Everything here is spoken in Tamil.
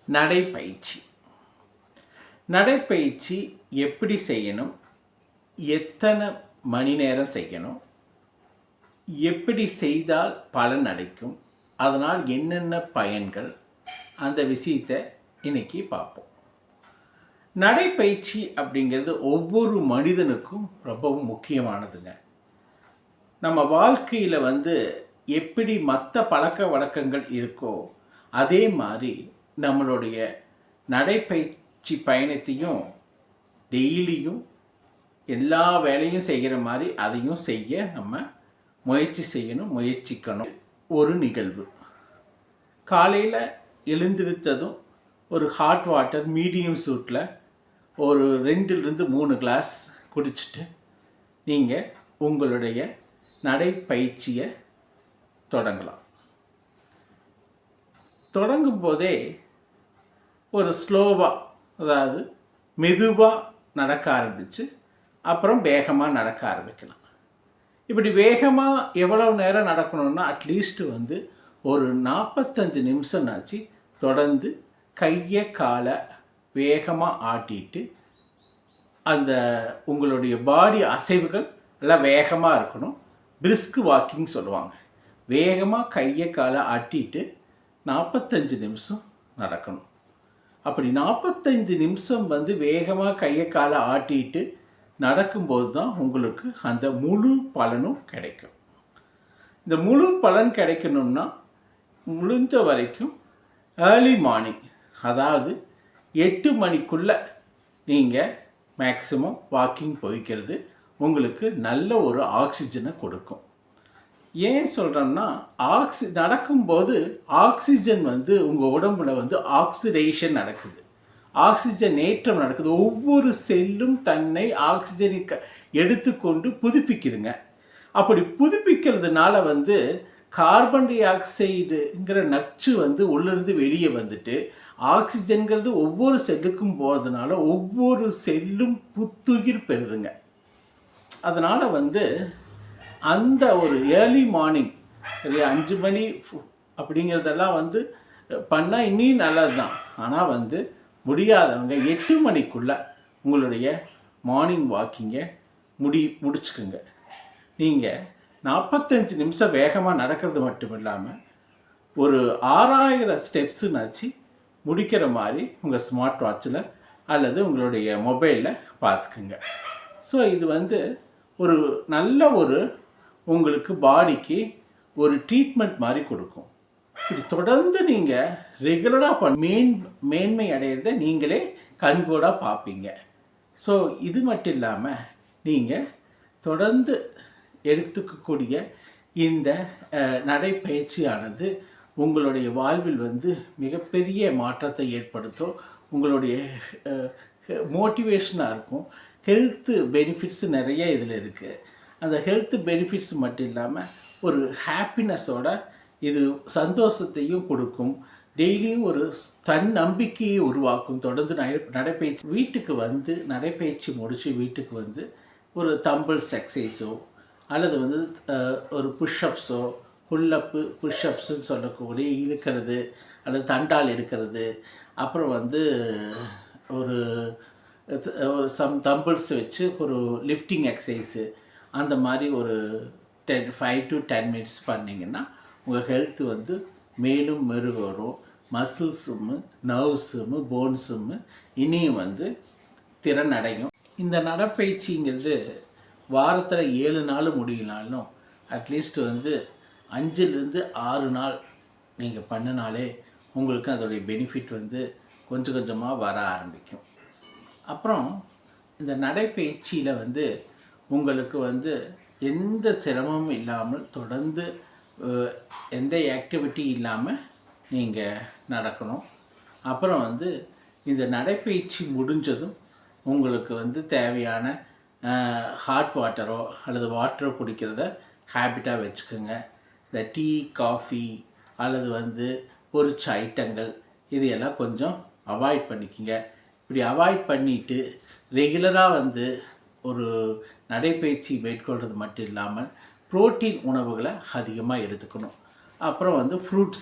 நடைப்பயிற்சி. நடைப்பயிற்சி எப்படி செய்யணும், எத்தனை மணி நேரம் செய்யணும், எப்படி செய்தால் பலன் அளிக்கும், அதனால் என்னென்ன பயன்கள், அந்த விஷயத்தை இன்னைக்கு பார்ப்போம். நடைப்பயிற்சி அப்படிங்கிறது ஒவ்வொரு மனிதனுக்கும் ரொம்பவும் முக்கியமானதுங்க. நம்ம வாழ்க்கையில் எப்படி மற்ற பழக்க வழக்கங்கள் இருக்கோ அதே மாதிரி நம்மளுடைய நடைப்பயிற்சி பயணத்தையும் டெய்லியும் எல்லா வேலையும் செய்கிற மாதிரி அதையும் செய்ய நம்ம முயற்சிக்கணும். ஒரு நிகழ்வு, காலையில் எழுந்திருத்ததும் ஒரு ஹாட் வாட்டர் மீடியம் சூட்டில் ஒரு 2-3 கிளாஸ் குடிச்சிட்டு நீங்கள் உங்களுடைய நடைப்பயிற்சியை தொடங்கலாம். தொடங்கும் போதே ஒரு ஸ்லோவாக, அதாவது மெதுவாக நடக்க ஆரம்பித்து அப்புறம் வேகமாக நடக்க ஆரம்பிக்கலாம். இப்படி வேகமாக எவ்வளவு நேரம் நடக்கணும்னா அட்லீஸ்ட் ஒரு 45 நிமிஷம்னாச்சு தொடர்ந்து கையை காலை வேகமாக ஆட்டிட்டு அந்த உங்களுடைய பாடி அசைவுகள் எல்லாம் வேகமாக இருக்கணும். பிரிஸ்க் வாக்கிங் சொல்லுவாங்க. வேகமாக கையை காலை ஆட்டிட்டு 45 நிமிஷம் நடக்கணும். அப்படி 45 நிமிஷம் வேகமாக கையை காலை ஆட்டிட்டு நடக்கும்போது தான் உங்களுக்கு அந்த முழு பலனும் கிடைக்கும். இந்த முழு பலன் கிடைக்கணும்னா முடிஞ்ச வரைக்கும் ஏர்லி மார்னிங், அதாவது 8 மணிக்குள்ளே நீங்கள் மேக்ஸிமம் வாக்கிங் போய்க்கிறது உங்களுக்கு நல்ல ஒரு ஆக்சிஜனை கொடுக்கும். ஏன் சொல்கிறோம்னா, நடக்கும்போது ஆக்சிஜன் உங்கள் உடம்புல ஆக்சிடேஷன் நடக்குது, ஆக்சிஜன் ஏற்றம் நடக்குது. ஒவ்வொரு செல்லும் தன்னை ஆக்சிஜனை எடுத்துக்கொண்டு புதுப்பிக்குதுங்க. அப்படி புதுப்பிக்கிறதுனால கார்பன் டை ஆக்சைடுங்கிற நச்சு உள்ளிருந்து வெளியே வந்துட்டு ஆக்சிஜன்கிறது ஒவ்வொரு செல்லுக்கும் போகிறதுனால ஒவ்வொரு செல்லும் புத்துயிர் பெறுதுங்க. அதனால் அந்த ஒரு ஏர்லி மார்னிங் 5 மணி அப்படிங்கிறதெல்லாம் பண்ணால் இன்னும் நல்லது தான். ஆனால் முடியாதவங்க 8 மணிக்குள்ளே உங்களுடைய மார்னிங் வாக்கிங்கை முடிச்சுக்குங்க. நீங்கள் 45 நிமிஷம் வேகமாக நடக்கிறது மட்டும் இல்லாமல் ஒரு 6000 ஸ்டெப்ஸுனாச்சு முடிக்கிற மாதிரி உங்கள் ஸ்மார்ட் வாட்சில் அல்லது உங்களுடைய மொபைலில் பார்த்துக்குங்க. ஸோ இது ஒரு நல்ல ஒரு உங்களுக்கு பாடிக்கு ஒரு ட்ரீட்மெண்ட் மாதிரி கொடுக்கும். இது தொடர்ந்து நீங்கள் ரெகுலராக மேன்மை அடையிறத நீங்களே கண்கூடாக பார்ப்பீங்க. ஸோ இது மட்டும் இல்லாமல் நீங்கள் தொடர்ந்து எடுத்துக்கக்கூடிய இந்த நடைப்பயிற்சியானது உங்களுடைய வாழ்வில் மிகப்பெரிய மாற்றத்தை ஏற்படுத்தும். உங்களுடைய மோட்டிவேஷனாக இருக்கும். ஹெல்த்து பெனிஃபிட்ஸ் நிறைய இதில் இருக்குது. அந்த ஹெல்த் பெனிஃபிட்ஸ் மட்டும் இல்லாமல் ஒரு ஹாப்பினஸோட இது சந்தோஷத்தையும் கொடுக்கும். டெய்லியும் ஒரு தன்னம்பிக்கையை உருவாக்கும். தொடர்ந்து நடைப்பயிற்சி வீட்டுக்கு நடைப்பயிற்சி முடித்து வீட்டுக்கு ஒரு தம்பிள்ஸ் எக்ஸசைஸோ அல்லது ஒரு புஷ்அப்ஸோ, புல்லப்பு புஷ்அப்ஸுன்னு சொல்லக்கூடிய இழுக்கிறது அல்லது தண்டால் எடுக்கிறது, அப்புறம் ஒரு சம் தம்பிள்ஸ் வச்சு ஒரு லிஃப்டிங் எக்ஸசைஸு, அந்த மாதிரி ஒரு 5 to 10 மினிட்ஸ் பண்ணிங்கன்னா உங்கள் ஹெல்த்து மேலும் மெருகேறும். மசில்ஸும் நர்வ்ஸும் போன்ஸும் இனியும் திறன் அடையும். இந்த நடைப்பயிற்சிங்கிறது வாரத்தில் 7 நாள் முடியலாலும் அட்லீஸ்ட் 5லேருந்து 6 நாள் நீங்கள் பண்ணினாலே உங்களுக்கு அதோடைய பெனிஃபிட் கொஞ்சம் கொஞ்சமாக வர ஆரம்பிக்கும். அப்புறம் இந்த நடைப்பயிற்சியில் உங்களுக்கு எந்த சிரமமும் இல்லாமல் தொடர்ந்து எந்த ஆக்டிவிட்டி இல்லாமல் நீங்கள் நடக்கணும். அப்புறம் இந்த நடைப்பயிற்சி முடிஞ்சதும் உங்களுக்கு தேவையான ஹாட் வாட்டரோ அல்லது வாட்டரோ குடிக்கிறத ஹேபிட்டாக வச்சுக்கோங்க. இந்த டீ, காஃபி அல்லது பொரிச்ச ஐட்டங்கள் இதையெல்லாம் கொஞ்சம் அவாய்ட் பண்ணிக்கோங்க. இப்படி அவாய்ட் பண்ணிவிட்டு ரெகுலராக ஒரு நடைப்பயிற்சி மேற்கொள்வது மட்டும் இல்லாமல் புரோட்டீன் உணவுகளை அதிகமாக எடுத்துக்கணும். அப்புறம் ஃப்ரூட்ஸ்